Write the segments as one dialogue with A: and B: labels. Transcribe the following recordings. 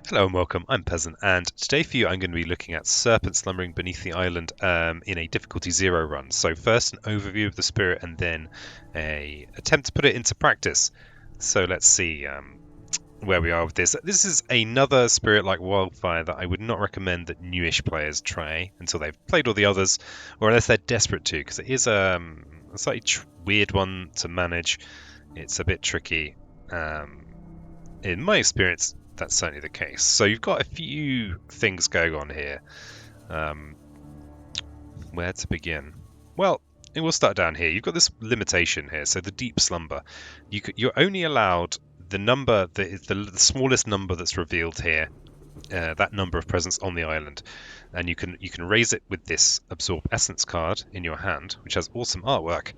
A: Hello and welcome, I'm Peasant, and today for you I'm going to be looking at Serpent Slumbering beneath the island in a difficulty 0 run. So first an overview of the spirit and then a attempt to put it into practice. So let's see where we are with this. This is another spirit like Wildfire that I would not recommend that newish players try until they've played all the others, or unless they're desperate to, because it is a slightly weird one to manage. It's a bit tricky. In my experience, that's certainly the case. So you've got a few things going on here. Where to begin? Well, we'll start down here. You've got this limitation here. So the deep slumber, you're only allowed the number that is the smallest number that's revealed here. That number of presence on the island, and you can raise it with this absorb essence card in your hand, which has awesome artwork.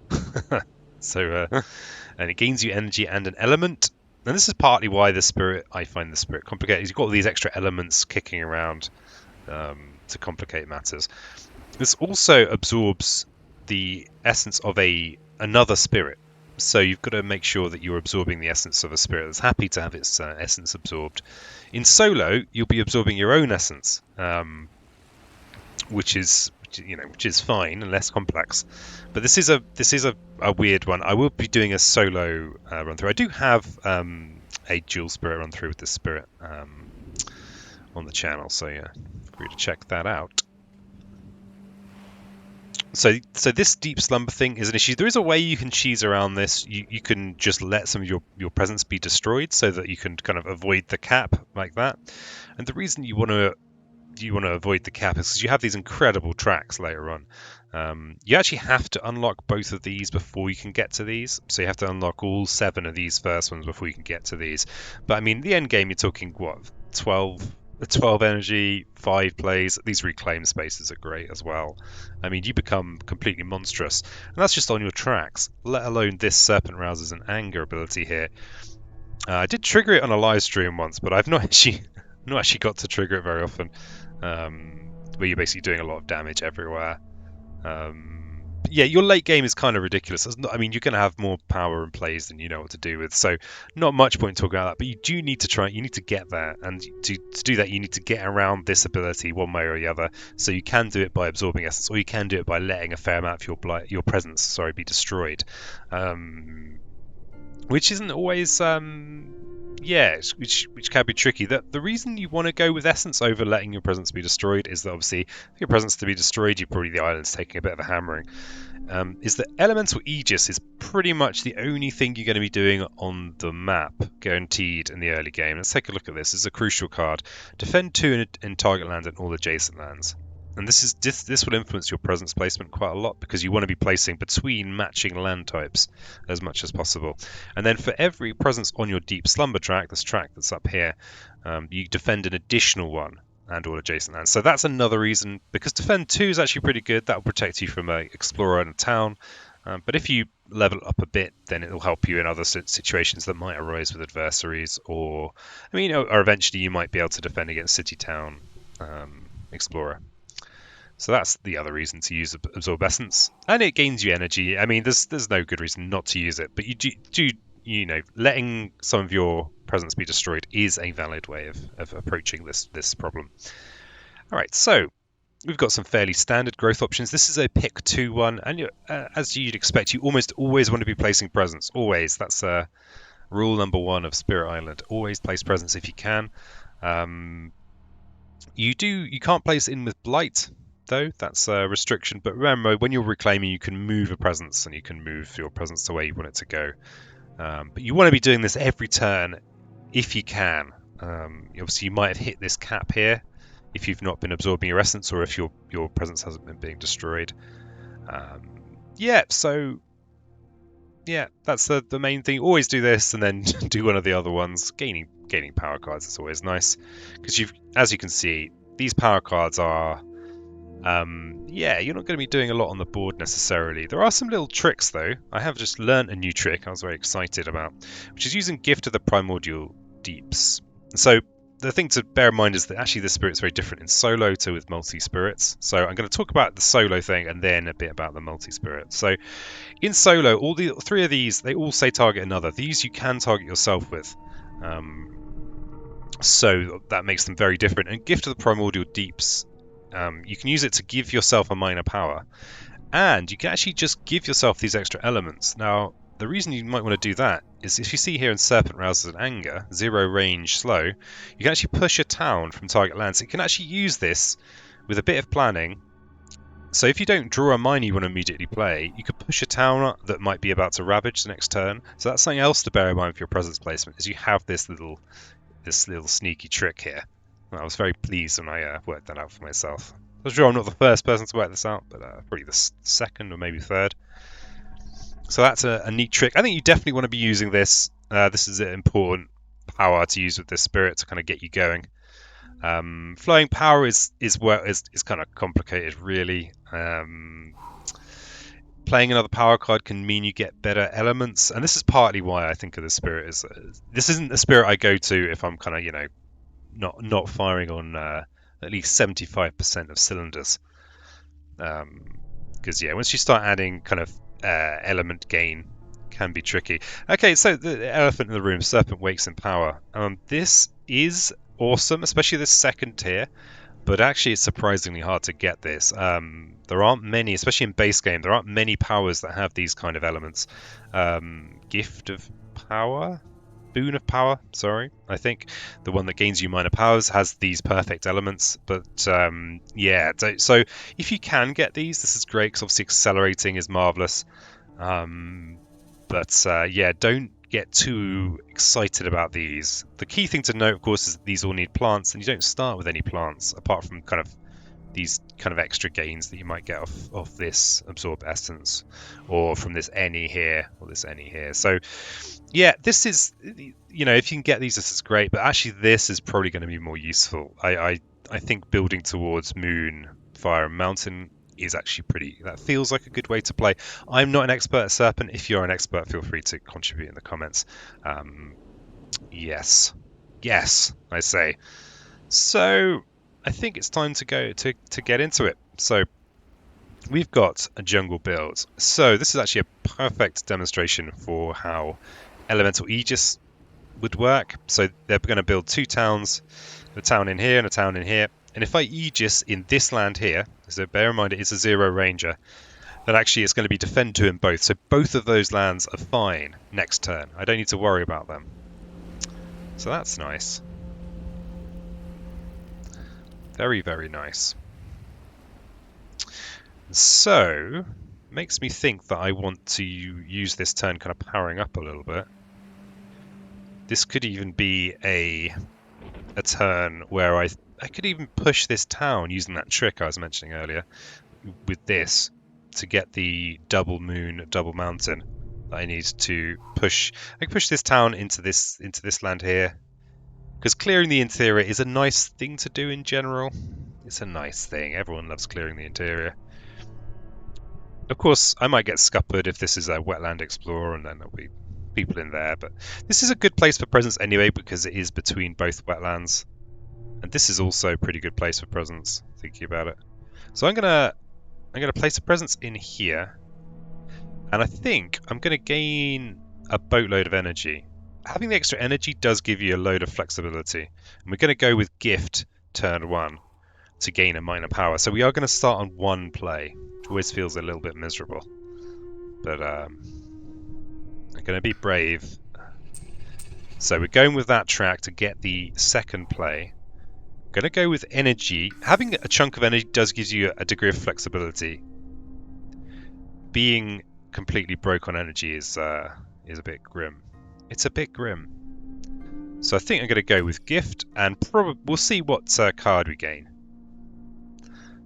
A: And it gains you energy and an element. And this is partly why I find the spirit complicated. You've got all these extra elements kicking around to complicate matters. This also absorbs the essence of another spirit. So you've got to make sure that you're absorbing the essence of a spirit that's happy to have its essence absorbed. In solo, you'll be absorbing your own essence, which is fine and less complex. But this is a weird one. I will be doing a solo run through. I do have a dual spirit run through with this spirit on the channel, so yeah, feel free to check that out. So this deep slumber thing is an issue. There is a way you can cheese around this. You can just let some of your presence be destroyed so that you can kind of avoid the cap like that. And the reason you want to avoid the cap is because you have these incredible tracks later on. You actually have to unlock both of these before you can get to these. So you have to unlock all 7 of these first ones before you can get to these. But I mean, the end game, you're talking what, 12 energy, 5 plays. These reclaim spaces are great as well. I mean, you become completely monstrous, and that's just on your tracks, let alone this Serpent Rouses and Anger ability here. I did trigger it on a live stream once, but I've not actually got to trigger it very often, where you're basically doing a lot of damage everywhere. Yeah, your late game is kind of ridiculous. I mean, you're going to have more power and plays than you know what to do with, so not much point talking about that, but you do need to try. You need to get there, and to do that, you need to get around this ability one way or the other. So you can do it by absorbing essence, or you can do it by letting a fair amount of your presence, be destroyed, which isn't always which can be tricky. The reason you want to go with essence over letting your presence be destroyed is that obviously for your presence to be destroyed, the island's taking a bit of a hammering. Is that elemental aegis is pretty much the only thing you're going to be doing on the map, guaranteed in the early game. Let's take a look at this. This is a crucial card. Defend 2 in target land and all adjacent lands. And this will influence your presence placement quite a lot, because you want to be placing between matching land types as much as possible. And then for every presence on your deep slumber track, this track that's up here, you defend an additional one and all adjacent lands. So that's another reason, because defend 2 is actually pretty good. That will protect you from an explorer and a town. But if you level it up a bit, then it will help you in other situations that might arise with adversaries, or eventually you might be able to defend against city, town, explorer. So that's the other reason to use absorb essence, and it gains you energy. I mean, there's no good reason not to use it, but you do letting some of your presence be destroyed is a valid way of approaching this problem. All right, so we've got some fairly standard growth options. This is a pick 2 one, and as you'd expect, you almost always want to be placing presence. Always. That's rule number 1 of Spirit Island. Always place presence if you can. You can't place in with blight, though. That's a restriction, but remember, when you're reclaiming, you can move a presence, and you can move your presence to where you want it to go. But you want to be doing this every turn if you can. Obviously, you might have hit this cap here if you've not been absorbing your essence, or if your presence hasn't been being destroyed. That's the main thing. Always do this, and then do one of the other ones. Gaining power cards is always nice, because as you can see, these power cards are you're not going to be doing a lot on the board necessarily. There are some little tricks, though. I have just learnt a new trick I was very excited about, which is using Gift of the Primordial Deeps. So the thing to bear in mind is that actually this spirit's very different in solo to with multi-spirits. So I'm going to talk about the solo thing and then a bit about the multi-spirit. So in solo, all the 3 of these, they all say target another. These you can target yourself with. So that makes them very different. And Gift of the Primordial Deeps, you can use it to give yourself a minor power. And you can actually just give yourself these extra elements. Now, the reason you might want to do that is if you see here in Serpent Rouses and Anger, 0 range, slow, you can actually push a town from target land. So you can actually use this with a bit of planning. So if you don't draw a mine you want to immediately play, you could push a town up that might be about to ravage the next turn. So that's something else to bear in mind for your presence placement, is you have this little sneaky trick here. I was very pleased when I worked that out for myself. I'm sure I'm not the first person to work this out, but probably the second or maybe third. So that's a neat trick. I think you definitely want to be using this. This is an important power to use with this spirit to kind of get you going. Flowing power is kind of complicated, really. Playing another power card can mean you get better elements, and this is partly why I think of the spirit as this isn't the spirit I go to if I'm kind of not firing on at least 75% of cylinders. Because once you start adding kind of element gain, can be tricky. Okay, so the elephant in the room, Serpent Wakes in Power. This is awesome, especially this second tier, but actually it's surprisingly hard to get this. There aren't many, especially in base game, there aren't many powers that have these kind of elements. Gift of Power? Boon of Power, sorry. I think the one that gains you minor powers has these perfect elements, but yeah, so if you can get these, this is great, because obviously accelerating is marvelous. But yeah, don't get too excited about these. The key thing to note, of course, is that these all need plants, and you don't start with any plants apart from kind of these kind of extra gains that you might get off this Absorb Essence, or from this any here, or this any here. So yeah, this is, if you can get these, this is great, but actually this is probably going to be more useful. I think building towards Moon, Fire, and Mountain is actually that feels like a good way to play. I'm not an expert at Serpent. If you're an expert, feel free to contribute in the comments. Yes, I say. So I think it's time to go to get into it. So we've got a jungle build. So this is actually a perfect demonstration for how Elemental Aegis would work. So they're going to build two towns, a town in here and a town in here. And if I Aegis in this land here, so bear in mind it is a 0 ranger, then actually it's going to be defend 2 in both. So both of those lands are fine next turn. I don't need to worry about them. So that's nice. Very, very nice. So, makes me think that I want to use this turn kind of powering up a little bit. This could even be a turn where I could even push this town using that trick I was mentioning earlier with this to get the double moon, double mountain that I need to push. I can push this town into this land here, because clearing the interior is a nice thing to do in general. It's a nice thing. Everyone loves clearing the interior. Of course, I might get scuppered if this is a wetland explorer, and then there'll be people in there, but this is a good place for presence anyway, because it is between both wetlands. And this is also a pretty good place for presence, thinking about it. So I'm gonna place a presence in here, and I think I'm gonna gain a boatload of energy. Having the extra energy does give you a load of flexibility, and we're gonna go with Gift turn 1 to gain a minor power. So we are gonna start on one play, which always feels a little bit miserable, but I'm gonna be brave. So we're going with that track to get the second play. Going to go with energy. Having a chunk of energy does give you a degree of flexibility. Being completely broke on energy is a bit grim. It's a bit grim. So I think I'm going to go with Gift, and we'll see what card we gain.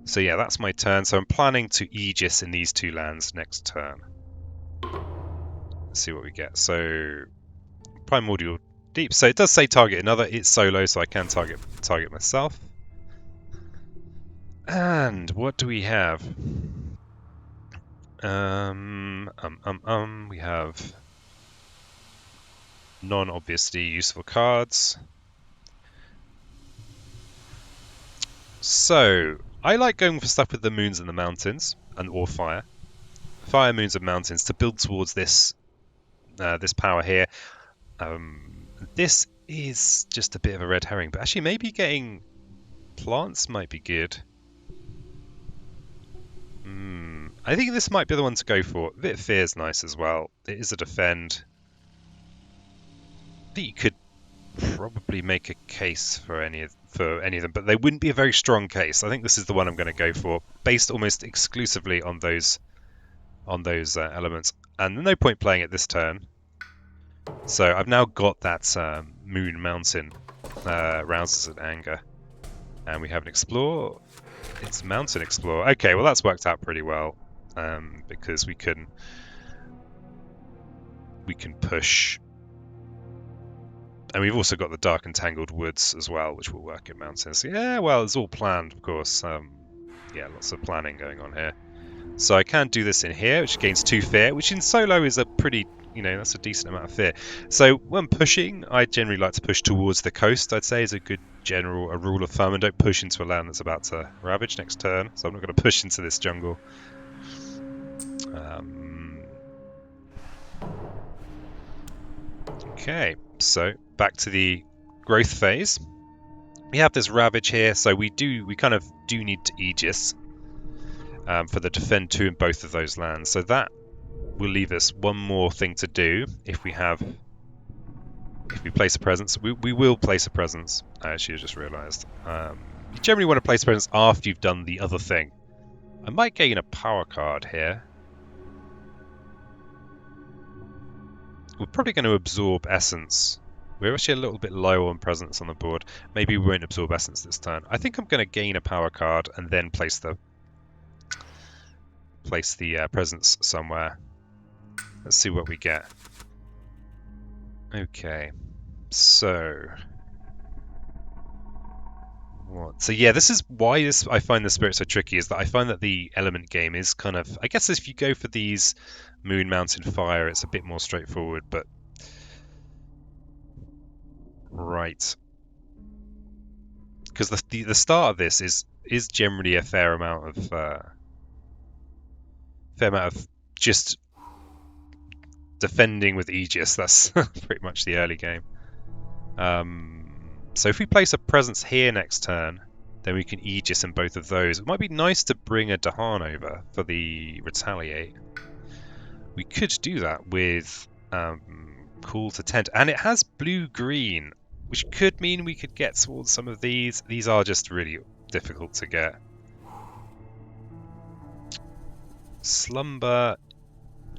A: So yeah, that's my turn. So I'm planning to Aegis in these two lands next turn. Let's see what we get. So Primordial Deep. So it does say target another. It's solo, so I can target myself. And what do we have? We have non-obviously useful cards. So I like going for stuff with the moons and the mountains, or fire, moons, and mountains to build towards this this power here. This is just a bit of a red herring. But actually, maybe getting plants might be good. I think this might be the one to go for. A bit of fear is nice as well. It is a defend. I think you could probably make a case for any of them, but they wouldn't be a very strong case. I think this is the one I'm going to go for, based almost exclusively on those elements. And no point playing it this turn. So I've now got that Moon Mountain rouses in anger, and we have an explore. It's Mountain Explore. Okay, well that's worked out pretty well, because we can push, and we've also got the Dark and Tangled Woods as well, which will work in mountains. So yeah, well, it's all planned, of course. Yeah, lots of planning going on here. So I can do this in here, which gains 2 fear, which in solo is a pretty, that's a decent amount of fear. So when pushing, I generally like to push towards the coast, I'd say is a good a rule of thumb, and don't push into a land that's about to ravage next turn. So I'm not going to push into this jungle. Okay, so back to the growth phase. We have this ravage here, so we kind of do need to Aegis for the defend 2 in both of those lands. So that will leave us one more thing to do if we place a presence. We will place a presence. Actually, I just realised. You generally want to place a presence after you've done the other thing. I might gain a power card here. We're probably going to absorb essence. We're actually a little bit low on presence on the board. Maybe we won't absorb essence this turn. I think I'm going to gain a power card and then place the presence somewhere. Let's see what we get. Okay, so what? So yeah, this is why I find the spirit so tricky. Is that I find that the element game is kind of, I guess if you go for these Moon, Mountain, Fire, it's a bit more straightforward. But right, because the start of this is generally a fair amount of just defending with Aegis. That's pretty much the early game. So if we place a presence here next turn, then we can Aegis in both of those. It might be nice to bring a Dahan over for the retaliate. We could do that with Call to Tent, and it has blue-green, which could mean we could get towards some of these. These are just really difficult to get. Slumber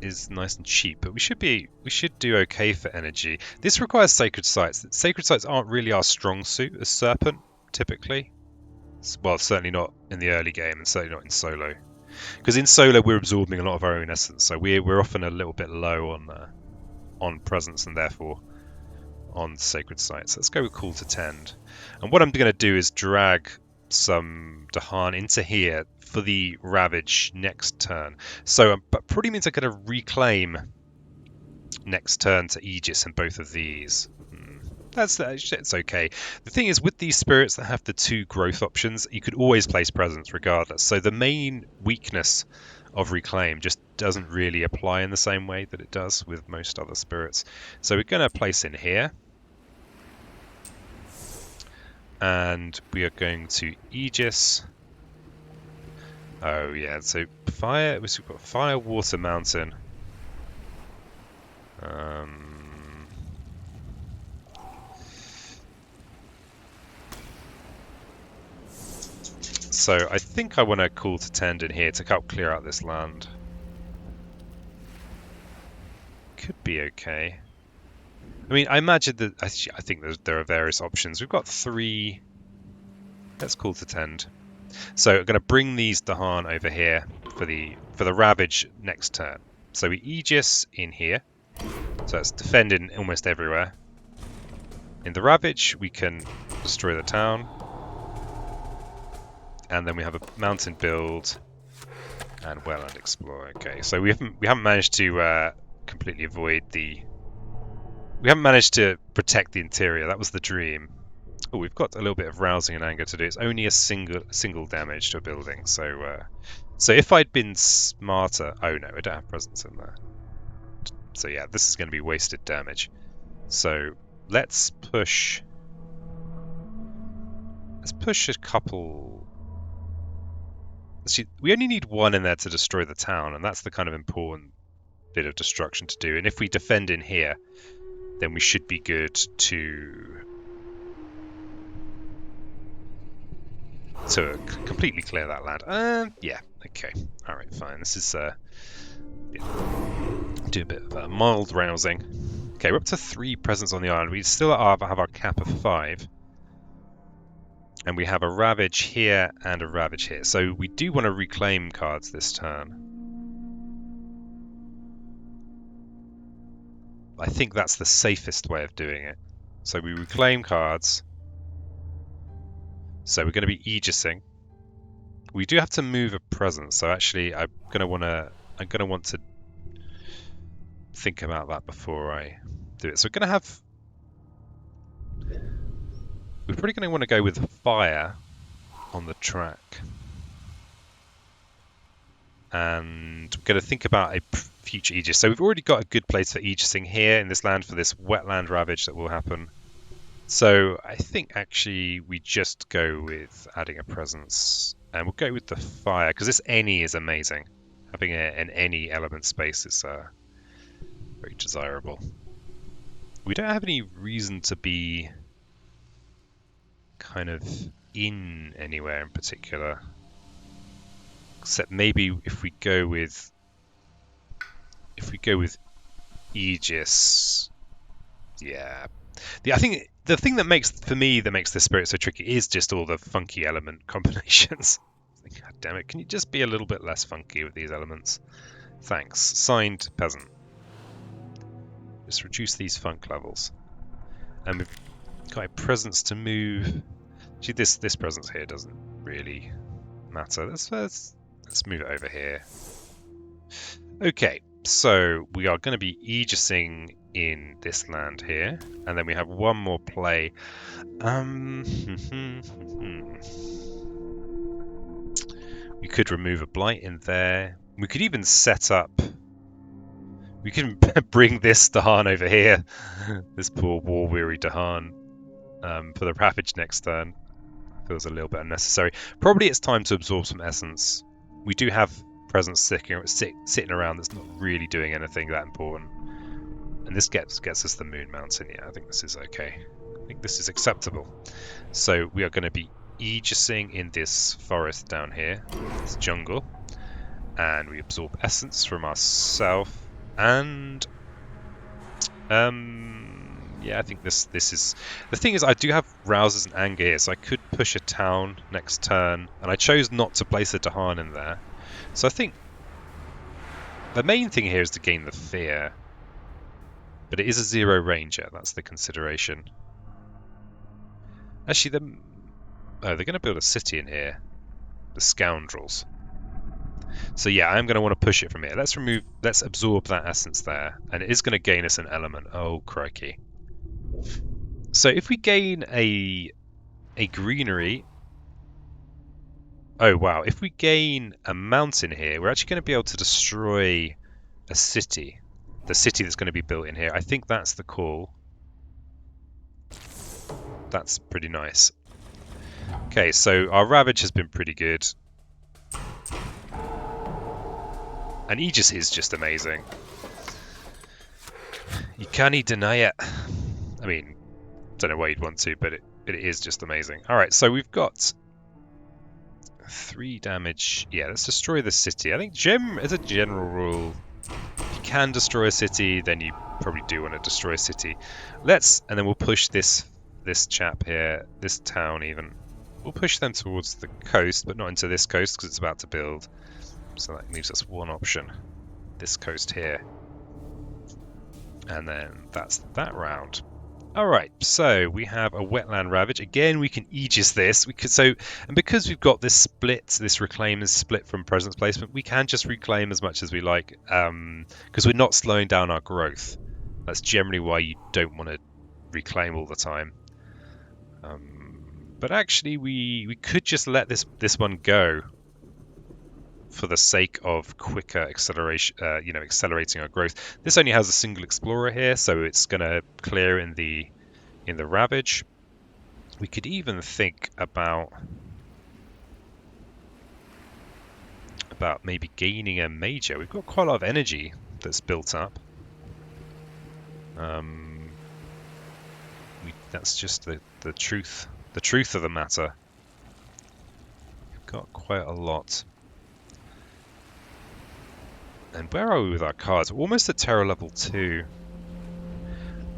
A: is nice and cheap, but we should do okay for energy. This requires sacred sites. Sacred sites aren't really our strong suit as Serpent, typically. Well, certainly not in the early game, and certainly not in solo. Because in solo we're absorbing a lot of our own essence, so we're often a little bit low on presence and therefore on sacred sites. Let's go with Call to Tend. And what I'm going to do is drag some Dahan into here for the Ravage next turn. So but probably means I'm going to reclaim next turn to Aegis in both of these. It's okay. The thing is, with these spirits that have the 2 growth options, you could always place presence regardless. So the main weakness of Reclaim just doesn't really apply in the same way that it does with most other spirits. So we're going to place in here. And we are going to Aegis. Oh yeah, so fire. We've got Fire, Water, Mountain. So I think I want to Call to Tend in here to help clear out this land. Could be okay. I mean, I imagine that I think there are various options. We've got 3. Let's Call to Tend. So I'm going to bring these Dahan over here for the Ravage next turn. So we Aegis in here. So it's defending almost everywhere. In the Ravage, we can destroy the town. And then we have a mountain build and Wetland Explore. Okay, so we haven't managed to completely avoid the. We haven't managed to protect the interior. That was the dream. Oh, we've got a little bit of rousing and anger to do. It's only a single damage to a building. So if I'd been smarter, oh no, I don't have presence in there. So yeah, this is going to be wasted damage. So let's push a couple. See, we only need one in there to destroy the town, and that's the kind of important bit of destruction to do. And if we defend in here, then we should be good to completely clear that land. Yeah, okay, all right, fine. This is yeah. Do a bit of mild rousing. Okay, we're up to 3 presence on the island. We still have our cap of 5. And we have a Ravage here and a Ravage here. So we do want to reclaim cards this turn. I think that's the safest way of doing it. So we reclaim cards. So we're going to be Aegising. We do have to move a presence. So actually, I'm going to want to think about that before I do it. So we're going to have. We're probably going to want to go with fire on the track. And we're going to think about a future Aegis. So we've already got a good place for Aegising here in this land for this wetland ravage that will happen. So I think actually we just go with adding a presence. And we'll go with the fire, because this any is amazing. Having an any element space is very desirable. We don't have any reason to be kind of in anywhere in particular. Except maybe if we go with Aegis, yeah. I think the thing that makes this spirit so tricky is just all the funky element combinations. God damn it! Can you just be a little bit less funky with these elements? Thanks. Signed, Peasant. Just reduce these funk levels, and we've got a presence to move. Actually, this presence here doesn't really matter. Let's move it over here. Okay, so we are going to be Aegising in this land here, and then we have one more play. We could remove a blight in there. We could even set up. We can bring this Dahan over here, this poor war-weary Dahan, for the Ravage next turn. Feels a little bit unnecessary. Probably it's time to absorb some essence. We do have presence sitting around that's not really doing anything that important. And this gets us the Moon Mountain. Yeah, I think this is okay. I think this is acceptable. So we are going to be Aegising in this forest down here, this jungle. And we absorb essence from ourselves. And yeah, I think this is... The thing is, I do have Rousers and Anger here, so I could push a town next turn, and I chose not to place a Dahan in there. So I think the main thing here is to gain the Fear. But it is a 0 Ranger, that's the consideration. Actually, they're going to build a city in here. The Scoundrels. So yeah, I'm going to want to push it from here. Let's absorb that essence there, and it is going to gain us an element. Oh, crikey. So if we gain a greenery... Oh, wow. If we gain a mountain here, we're actually going to be able to destroy a city. The city that's going to be built in here. I think that's the call. That's pretty nice. Okay, so our Ravage has been pretty good. And Aegis is just amazing. You can't deny it. I mean, don't know why you'd want to, but it is just amazing. Alright, so we've got 3 damage. Yeah, let's destroy the city. I think as a general rule, if you can destroy a city, then you probably do want to destroy a city. And then we'll push this chap here, this town even. We'll push them towards the coast, but not into this coast because it's about to build. So that leaves us one option. This coast here. And then that's that round. Alright, so we have a wetland ravage. Again, we can Aegis this. And because we've got this split, this reclaim is split from presence placement, we can just reclaim as much as we like, because we're not slowing down our growth. That's generally why you don't want to reclaim all the time. But actually, we could just let this one go for the sake of quicker acceleration, accelerating our growth. This only has a single explorer here, so it's going to clear in the in the Ravage. We could even think about maybe gaining a major. We've got quite a lot of energy that's built up. That's just the truth of the matter. We've got quite a lot. And where are we with our cards? We're almost at terror level 2.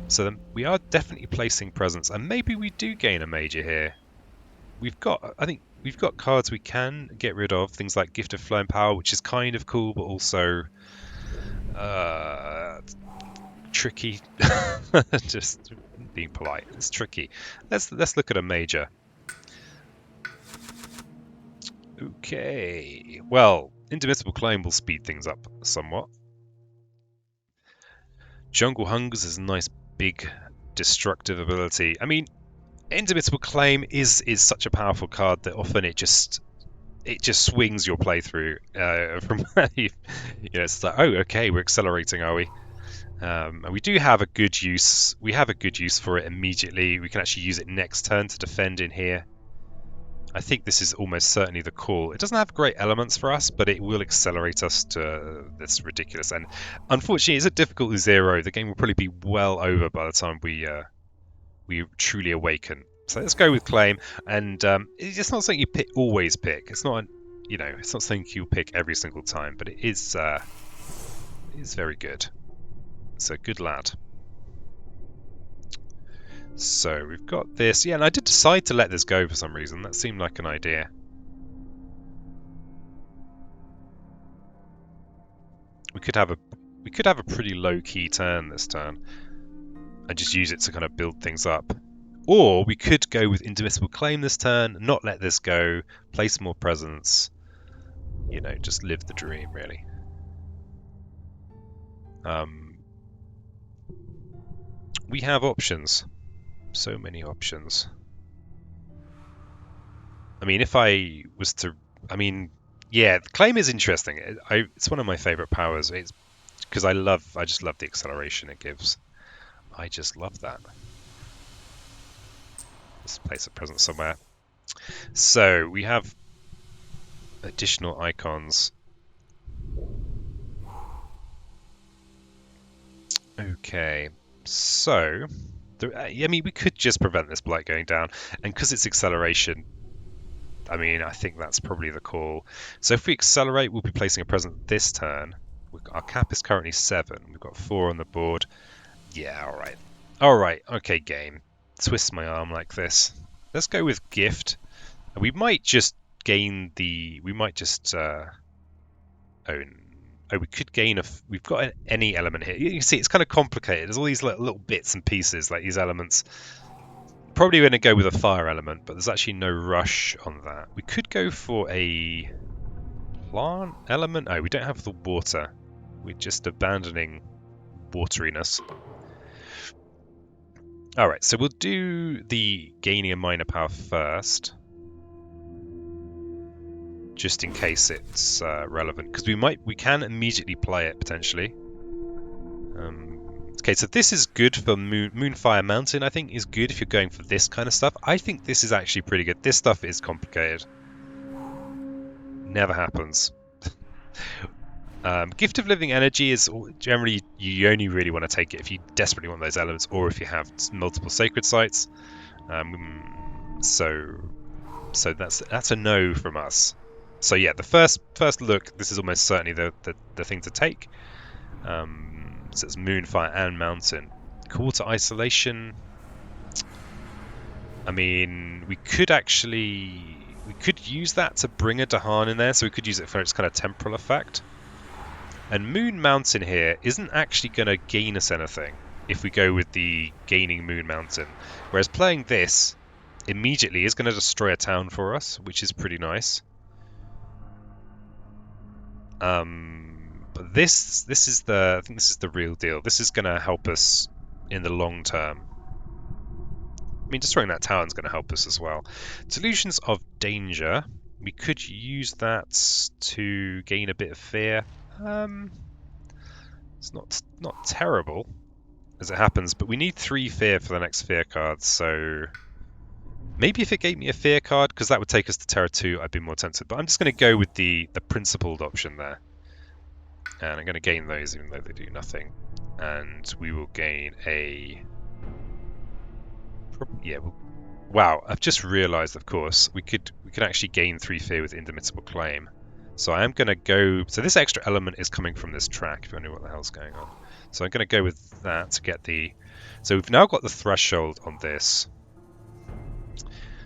A: So then we are definitely placing presence, and maybe we do gain a major here. I think we've got cards we can get rid of, things like Gift of Flowing Power, which is kind of cool, but also tricky. Just being polite. It's tricky. Let's look at a major. Okay. Well, Indomitable Claim will speed things up somewhat. Jungle Hungers is a nice big destructive ability. I mean, Indomitable Claim is such a powerful card that often it just swings your playthrough from it's like, oh, okay, we're accelerating, are we? And we do have a good use. We have a good use for it immediately. We can actually use it next turn to defend in here. I think this is almost certainly the call. It doesn't have great elements for us, but it will accelerate us to this ridiculous. And unfortunately, it's a difficult 0. The game will probably be well over by the time we truly awaken. So let's go with Claim. And it's not something you always pick. It's not, it's not something you'll pick every single time, but it is very good. So good lad. So we've got this. Yeah, and I did decide to let this go for some reason. That seemed like an idea. We could have a pretty low-key turn this turn and just use it to kind of build things up. Or we could go with Indomitable Claim this turn, not let this go, play some more presence, just live the dream, really. We have options. So many options. I mean, if I was to... I mean, yeah, Claim is interesting. It's one of my favorite powers. It's because I just love the acceleration it gives. I just love that. Let's place a presence somewhere. So we have additional icons. Okay, so I mean, we could just prevent this blight going down, and because it's acceleration, I mean, I think that's probably the call. So if we accelerate, we'll be placing a presence this turn. Our cap is currently 7. We've got 4 on the board. Yeah, all right. Okay, game. Twist my arm like this. Let's go with Gift. We might just gain the... We might just... we could gain we've got any element here. You can see it's kind of complicated. There's all these little bits and pieces, like these elements. Probably going to go with a fire element, but there's actually no rush on that. We could go for a plant element. Oh, we don't have the water. We're just abandoning wateriness. Alright, so we'll do the gaining a minor power first. Just in case it's relevant, because we can immediately play it potentially. Okay, so this is good for Moonfire Mountain. I think is good if you're going for this kind of stuff. I think this is actually pretty good. This stuff is complicated. Never happens. Gift of Living Energy is generally you only really want to take it if you desperately want those elements, or if you have multiple sacred sites. So that's a no from us. So yeah, the first look, this is almost certainly the thing to take. So it's Moonfire and Mountain. Call to Isolation. I mean, we could use that to bring a Dahan in there, so we could use it for its kind of temporal effect. And Moon Mountain here isn't actually going to gain us anything if we go with the gaining Moon Mountain. Whereas playing this immediately is going to destroy a town for us, which is pretty nice. But this is I think this is the real deal. This is going to help us in the long term. I mean, destroying that tower is going to help us as well. Delusions of Danger. We could use that to gain a bit of fear. It's not terrible. as it happens, but we need 3 fear for the next fear card, so maybe if it gave me a fear card, because that would take us to Terra 2, I'd be more tempted. But I'm just going to go with the principled option there. And I'm going to gain those even though they do nothing. And we will gain a... Yeah, wow, I've just realised, of course, we could actually gain 3 fear with Indomitable Claim. So I am going to go... So this extra element is coming from this track, if you wonder what the hell's going on. So I'm going to go with that to get the... So we've now got the threshold on this.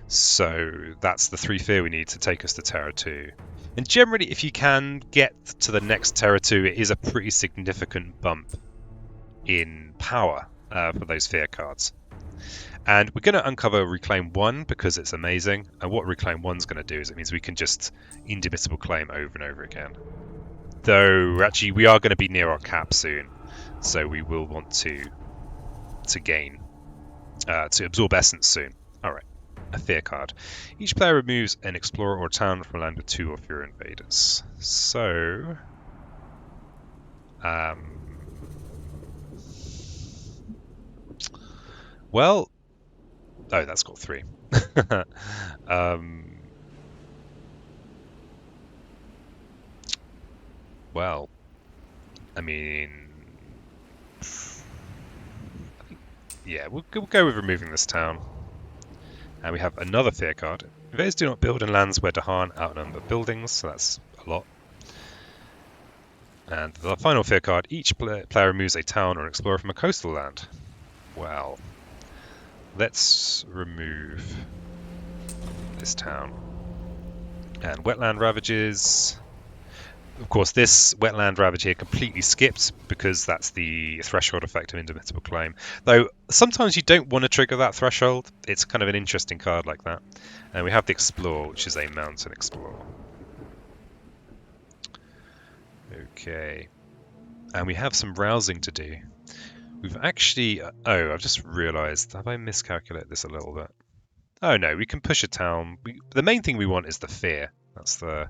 A: So that's the 3 fear we need to take us to Terra 2. And generally, if you can get to the next Terra 2, it is a pretty significant bump in power for those fear cards. And we're going to uncover Reclaim 1 because it's amazing. And what Reclaim 1's going to do is it means we can just Indomitable Claim over and over again. Though, actually, we are going to be near our cap soon. So we will want to gain, to absorb Essence soon. Alright, a fear card. Each player removes an explorer or town from a land with 2 or fewer invaders. So... well... Oh, that's got 3. Well, I mean, yeah, we'll go with removing this town. And we have another fear card. Invaders do not build in lands where Dahan outnumber buildings, so that's a lot. And the final fear card, each player removes a town or an explorer from a coastal land. Well, let's remove this town. And wetland ravages. Of course, this wetland ravage here completely skipped because that's the threshold effect of Indomitable Claim. Though sometimes you don't want to trigger that threshold. It's kind of an interesting card like that. And we have the Explore, which is a mountain explorer. Okay. And we have some rousing to do. We've actually... oh, I've just realised. Have I miscalculated this a little bit? Oh no, we can push a town. The main thing we want is the fear. That's the...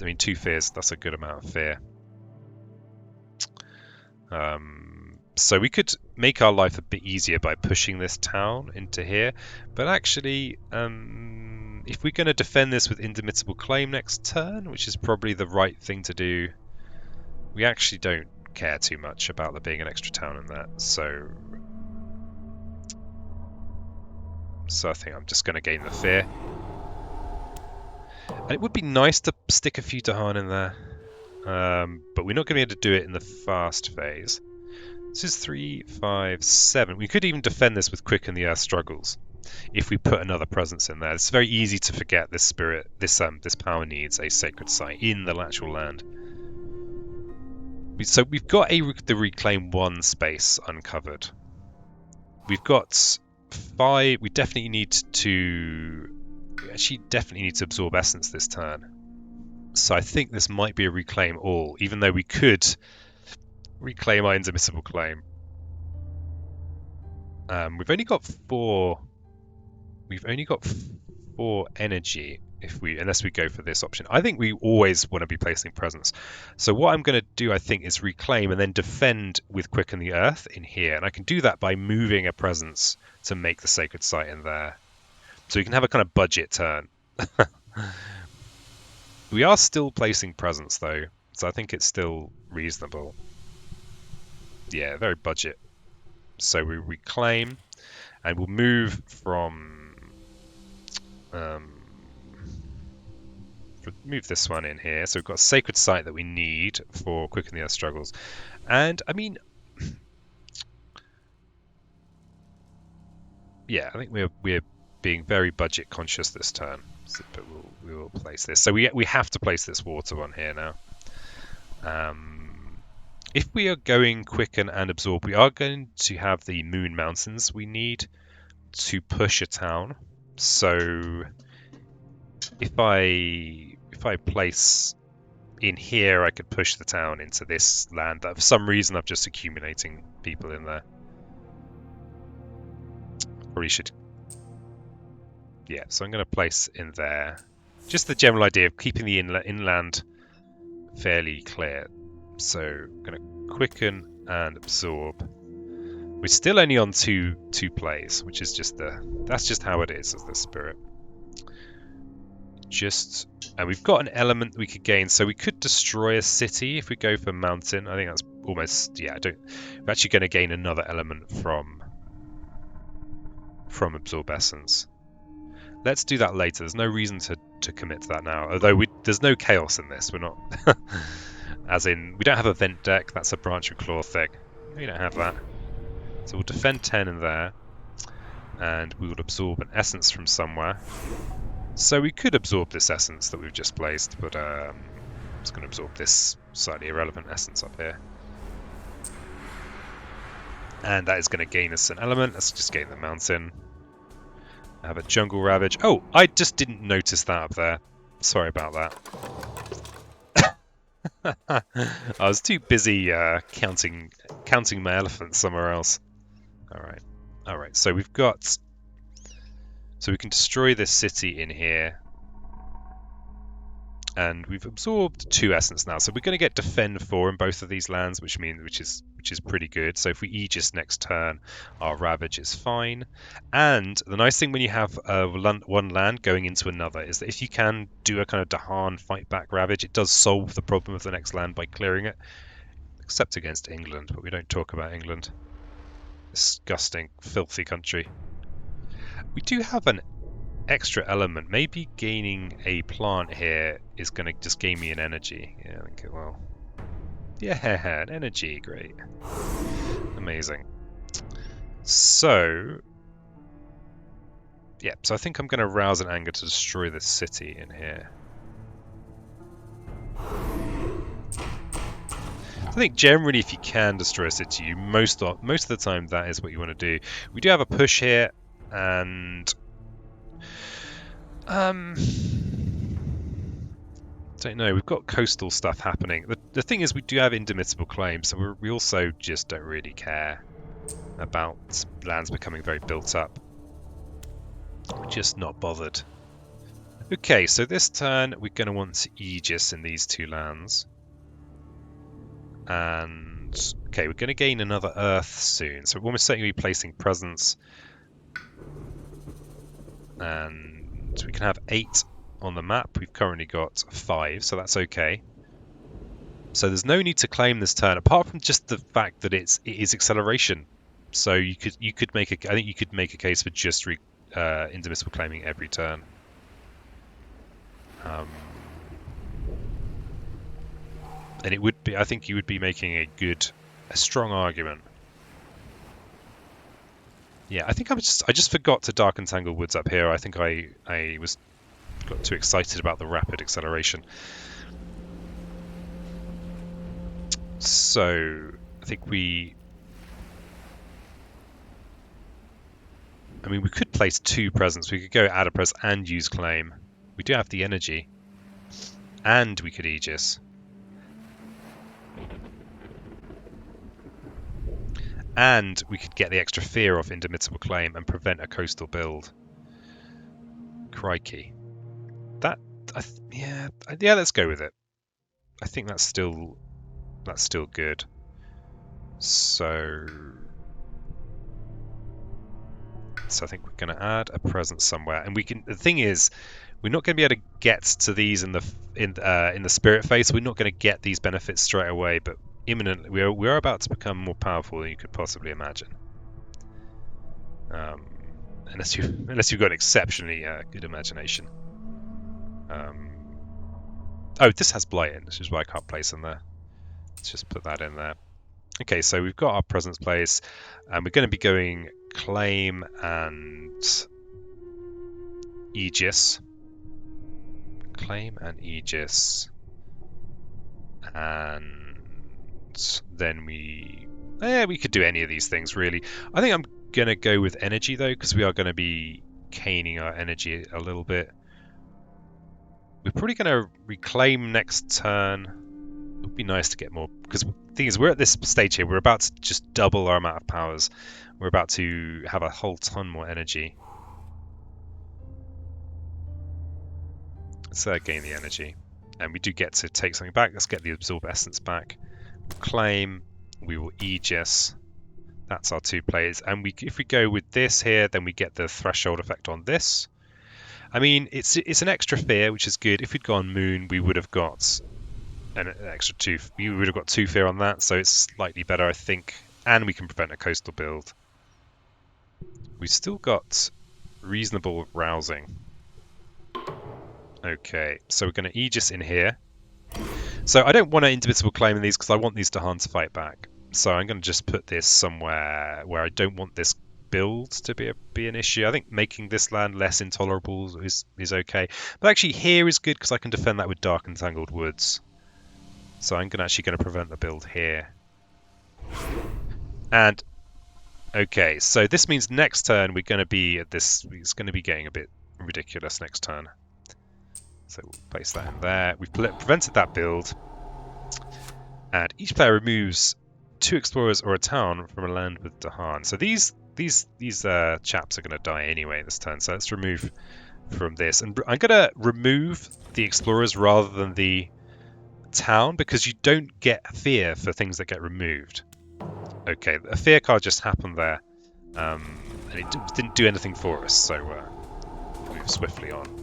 A: I mean, 2 fears, that's a good amount of fear. So we could make our life a bit easier by pushing this town into here. But actually, if we're going to defend this with Indomitable Claim next turn, which is probably the right thing to do, we actually don't care too much about there being an extra town in that. So I think I'm just going to gain the fear. And it would be nice to stick a few Dahan in there, but we're not going to be able to do it in the fast phase. This is 3, 5, 7. We could even defend this with Quicken the Earth Struggles if we put another presence in there. It's very easy to forget this spirit. This power needs a sacred site in the actual land. So we've got the Reclaim 1 space uncovered. We've got 5. We definitely need to... We actually definitely need to absorb Essence this turn. So I think this might be a Reclaim all, even though we could reclaim our Indomitable Claim. We've only got 4. We've only got 4 energy unless we go for this option. I think we always want to be placing presence. So what I'm going to do, I think, is reclaim and then defend with Quicken the Earth in here. And I can do that by moving a presence to make the sacred site in there. So you can have a kind of budget turn. We are still placing presence though, so I think it's still reasonable. Yeah, very budget. So we reclaim, and we'll move from... move this one in here. So we've got a sacred site that we need for Quicken the Earth Struggles. And, I mean... yeah, I think we're being very budget conscious this turn, but we will place this. So we have to place this water one here now. If we are going Quicken and Absorb, we are going to have the Moon Mountains we need to push a town. So if I place in here, I could push the town into this land. But for some reason, I'm just accumulating people in there. Probably should. Yeah, so I'm going to place in there. Just the general idea of keeping the inland fairly clear. So I'm going to Quicken and Absorb. We're still only on two plays, which is just that's just how it is as the spirit. And we've got an element we could gain, so we could destroy a city if we go for mountain. I think that's almost, yeah, we're actually going to gain another element from absorb essence. Let's do that later. There's no reason to commit to that now, although there's no chaos in this. We're not as in we don't have a vent deck. That's a branch and claw thing. We don't have that, so we'll defend 10 in there, and we would absorb an essence from somewhere. So we could absorb this essence that we've just placed, but I'm just going to absorb this slightly irrelevant essence up here. And that is going to gain us an element. Let's just gain the mountain. I have a jungle ravage. Oh, I just didn't notice that up there. Sorry about that. I was too busy counting my elephants somewhere else. All right. So we've got. So we can destroy this city in here. And we've absorbed 2 essence now. So we're going to get defend 4 in both of these lands, which is pretty good. So if we Aegis next turn, our ravage is fine. And the nice thing when you have one land going into another is that if you can do a kind of Dahan fight back ravage, it does solve the problem of the next land by clearing it. Except against England, but we don't talk about England. Disgusting, filthy country. We do have an extra element. Maybe gaining a plant here is going to just gain me an energy. Yeah, I think it will. Yeah, an energy, great. Amazing. So, yeah, so I think I'm going to rouse an anger to destroy this city in here. I think generally if you can destroy a city, most of the time that is what you want to do. We do have a push here, and don't know. We've got coastal stuff happening. The thing is, we do have indomitable claims, so we also just don't really care about lands becoming very built up. We're just not bothered. Okay, so this turn we're going to want to Aegis in these 2 lands. And okay, we're going to gain another Earth soon, so we're almost certainly placing presence. And we can have 8 on the map. We've currently got 5, so that's okay. So there's no need to claim this turn, apart from just the fact that it is acceleration. So I think you could make a case for just indomitable claiming every turn. And it would be, I think you would be making a strong argument. Yeah, I think I just forgot to darken Tangled Woods up here. I think I got too excited about the rapid acceleration. So I think we could place 2 presents. We could go add a present and use claim. We do have the energy, and we could Aegis. And we could get the extra fear off indomitable claim and prevent a coastal build. Crikey. Yeah, let's go with it. I think that's still good. So I think we're going to add a present somewhere, and the thing is, we're not going to be able to get to these in the spirit phase. We're not going to get these benefits straight away, but imminently we are about to become more powerful than you could possibly imagine. Unless you've got an exceptionally good imagination. Oh, this has blight in, which is why I can't place in there. Let's just put that in there. Okay, so we've got our presence place, and we're going to be going claim and Aegis. Claim and Aegis. And then we could do any of these things, really. I think I'm going to go with energy, though, because we are going to be caning our energy a little bit. We're probably going to reclaim next turn. It would be nice to get more, because the thing is, we're at this stage here. We're about to just double our amount of powers. We're about to have a whole ton more energy. Let's gain the energy. And we do get to take something back. Let's get the absorb essence back. We'll claim. We will Aegis. That's our 2 players. And if we go with this here, then we get the threshold effect on this. I mean, it's an extra fear, which is good. If we'd gone moon, we would have got an extra 2. We would have got 2 fear on that, so it's slightly better, I think. And we can prevent a coastal build. We've still got reasonable rousing. Okay, so we're going to Aegis in here. So I don't want an invincible claim in these because I want these Dahan to fight back. So I'm going to just put this somewhere where I don't want this build to be an issue. I think making this land less intolerable is okay. But actually here is good because I can defend that with Dark and Tangled Woods. So I'm actually going to prevent the build here. And okay, so this means next turn we're going to be at this. It's going to be getting a bit ridiculous next turn. So we'll place that in there. We've prevented that build. And each player removes 2 explorers or a town from a land with Dahan. So these chaps are going to die anyway this turn. So let's remove from this. And I'm going to remove the explorers rather than the town because you don't get fear for things that get removed. Okay, a fear card just happened there. And it didn't do anything for us. So move swiftly on.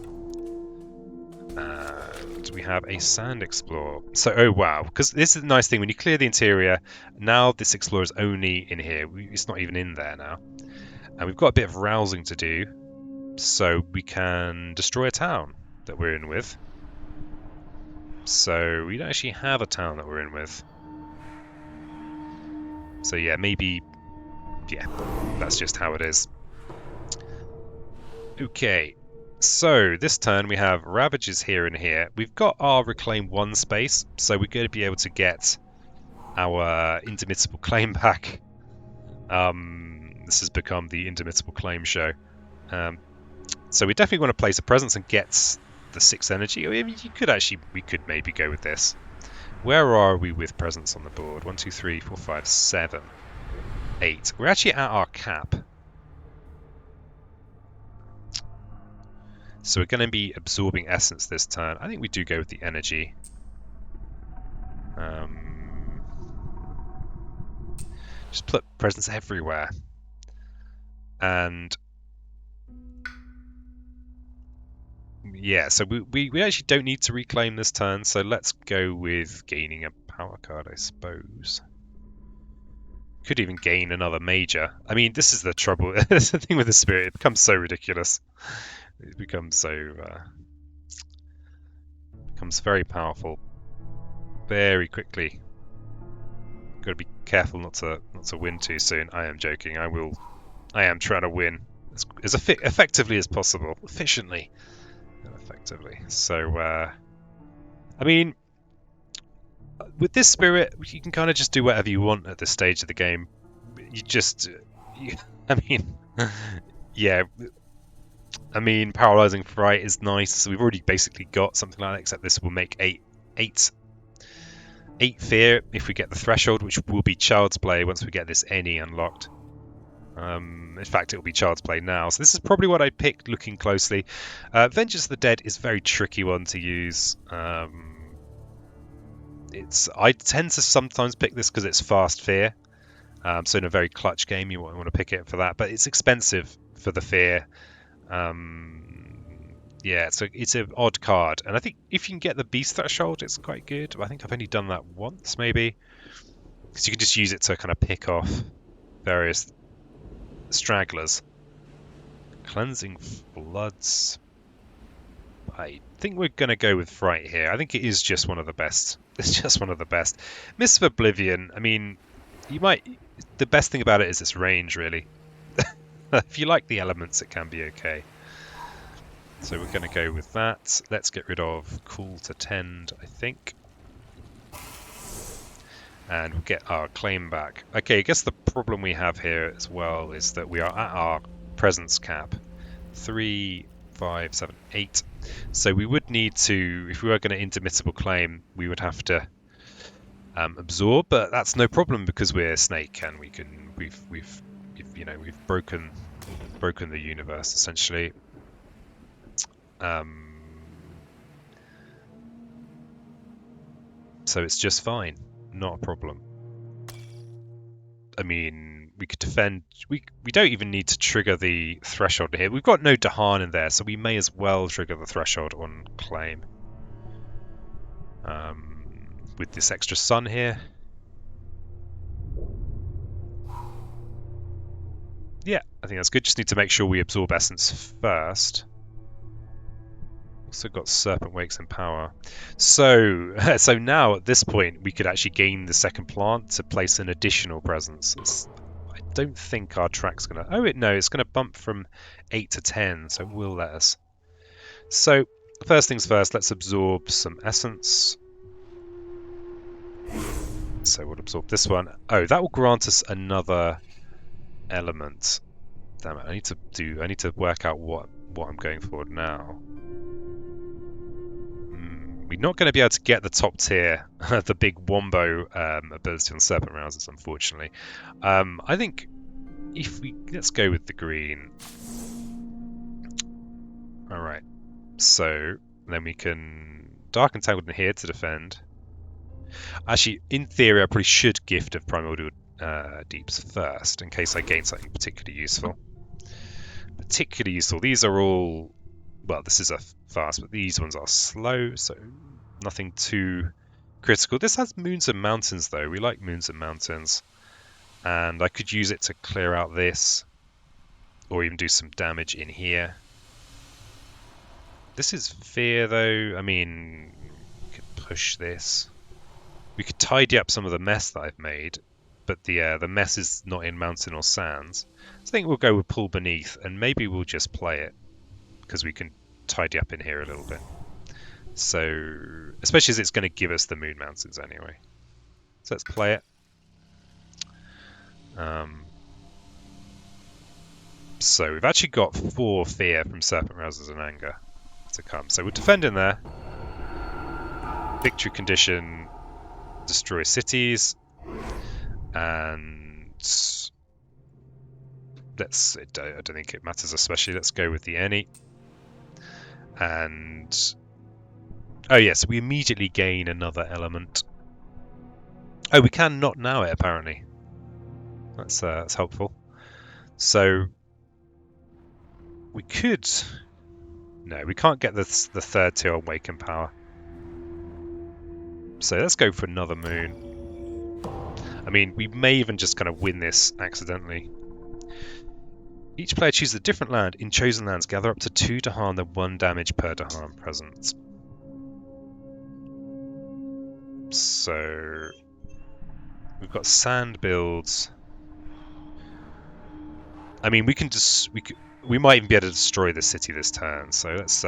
A: And we have a sand explorer. So, oh wow, because this is the nice thing, when you clear the interior, now this explorer is only in here. It's not even in there now. And we've got a bit of rousing to do, so we can destroy a town that we're in with. So we don't actually have a town that we're in with. So yeah, maybe, yeah, that's just how it is. Okay. So this turn we have Ravages here and here. We've got our Reclaim 1 space, so we're going to be able to get our Indomitable Claim back. This has become the Indomitable Claim show. So we definitely want to place a presence and get the 6 energy. I mean, we could maybe go with this. Where are we with presence on the board? 1, 2, 3, 4, 5, 7, 8. We're actually at our cap. So we're going to be absorbing essence this turn. I think we do go with the energy. Just put presence everywhere. And yeah, so we actually don't need to reclaim this turn, so let's go with gaining a power card, I suppose. Could even gain another major. I mean, this is the trouble. That's the thing with the spirit. It becomes so ridiculous. It becomes so becomes very powerful very quickly. Got to be careful not to win too soon. I am joking. I am trying to win as effectively as possible, efficiently and effectively. So I mean, with this spirit, you can kind of just do whatever you want at this stage of the game. I mean, yeah. I mean, Paralyzing Fright is nice. So we've already basically got something like that, except this will make 8 fear if we get the threshold, which will be Child's Play once we get this any unlocked. In fact, it will be Child's Play now. So this is probably what I picked looking closely. Vengeance of the Dead is a very tricky one to use. I tend to sometimes pick this because it's fast fear. So in a very clutch game, you want to pick it for that. But it's expensive for the fear. Yeah, it's an odd card. And I think if you can get the Beast Threshold, it's quite good. I think I've only done that once, maybe. Because you can just use it to kind of pick off various stragglers. Cleansing Floods. I think we're going to go with Fright here. I think it is just one of the best. It's just one of the best. Mists of Oblivion, I mean, the best thing about it is its range, really. If you like the elements, it can be okay. So we're going to go with that. Let's get rid of Call to Tend, I think. And we'll get our claim back. Okay, I guess the problem we have here as well is that we are at our presence cap. 3, 5, 7, 8. So we would need to, if we were going to intermittable claim, we would have to absorb, but that's no problem because we're Snake and we've broken the universe essentially. So it's just fine, not a problem. I mean, we could defend. We don't even need to trigger the threshold here. We've got no Dahan in there, so we may as well trigger the threshold on claim. With this extra sun here. Yeah, I think that's good. Just need to make sure we absorb essence first. Also got Serpent Wakes and Power. So now at this point we could actually gain the second plant to place an additional presence. I don't think our track's gonna. Oh, no, it's gonna bump from 8 to 10, so it will let us. So first things first, let's absorb some essence. So we'll absorb this one. Oh, that will grant us another element. Damn it! I need to work out what I'm going for now. We're not going to be able to get the top tier, the big Wombo ability on Serpent Rousers, unfortunately. I think let's go with the green. All right. So then we can Dark Entangled in here to defend. Actually, in theory, I probably should gift of Primordial Deeps first, in case I gain something particularly useful. These are all, well, this is a fast, but these ones are slow, so nothing too critical. This has Moons and Mountains, though. We like Moons and Mountains. And I could use it to clear out this, or even do some damage in here. This is Fear, though. I mean, we could push this. We could tidy up some of the mess that I've made, but the mess is not in Mountain or Sands. So I think we'll go with Pull Beneath, and maybe we'll just play it, because we can tidy up in here a little bit. So, especially as it's going to give us the Moon Mountains anyway. So let's play it. So we've actually got 4 Fear from Serpent Rousers and Anger to come. So we'll defend in there. Victory condition, destroy cities, and I don't think it matters especially. Let's go with the any. And oh yes, we immediately gain another element. Oh, we can not now it apparently. That's helpful. So we could. No, we can't get the third tier on Wake and Power. So let's go for another moon. I mean, we may even just kind of win this accidentally. Each player chooses a different land. In chosen lands, gather up to 2 Dahan, then 1 damage per Dahan presence. So we've got sand builds. I mean, we might even be able to destroy the city this turn. So let's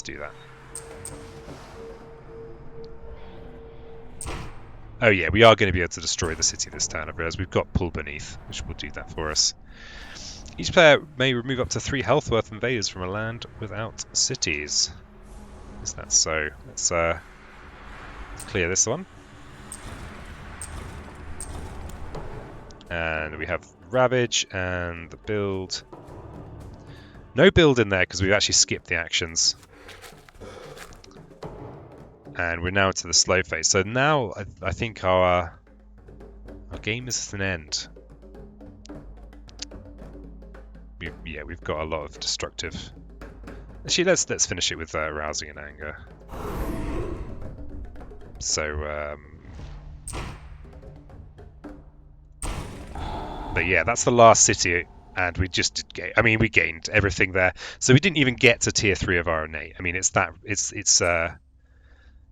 A: do that. Oh yeah, we are going to be able to destroy the city this turn. I realise we've got Pull Beneath, which will do that for us. Each player may remove up to 3 health worth invaders from a land without cities. Is that so? Let's clear this one. And we have Ravage and the build. No build in there because we've actually skipped the actions. And we're now into the slow phase. So now I think our game is at an end. Yeah, we've got a lot of destructive. Actually, let's finish it with Rousing and Anger. So, but yeah, that's the last city, and we just did gain. I mean, we gained everything there. So we didn't even get to tier 3 of our innate. I mean, it's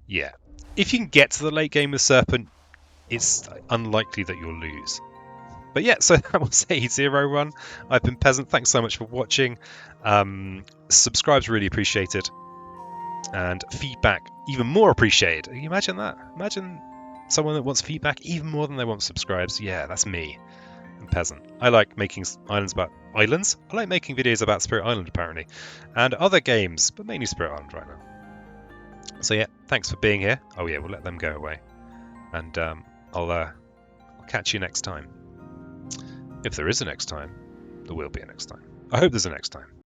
A: yeah. If you can get to the late game with Serpent, it's unlikely that you'll lose. But yeah, so that was A01. I've been Peasant. Thanks so much for watching. Subscribe's really appreciated. And feedback, even more appreciated. Can you imagine that? Imagine someone that wants feedback even more than they want subscribes. Yeah, that's me. I'm Peasant. I like making islands about islands. I like making videos about Spirit Island, apparently. And other games, but mainly Spirit Island right now. So yeah, thanks for being here. Oh yeah, we'll let them go away. And I'll catch you next time. If there is a next time, there will be a next time. I hope there's a next time.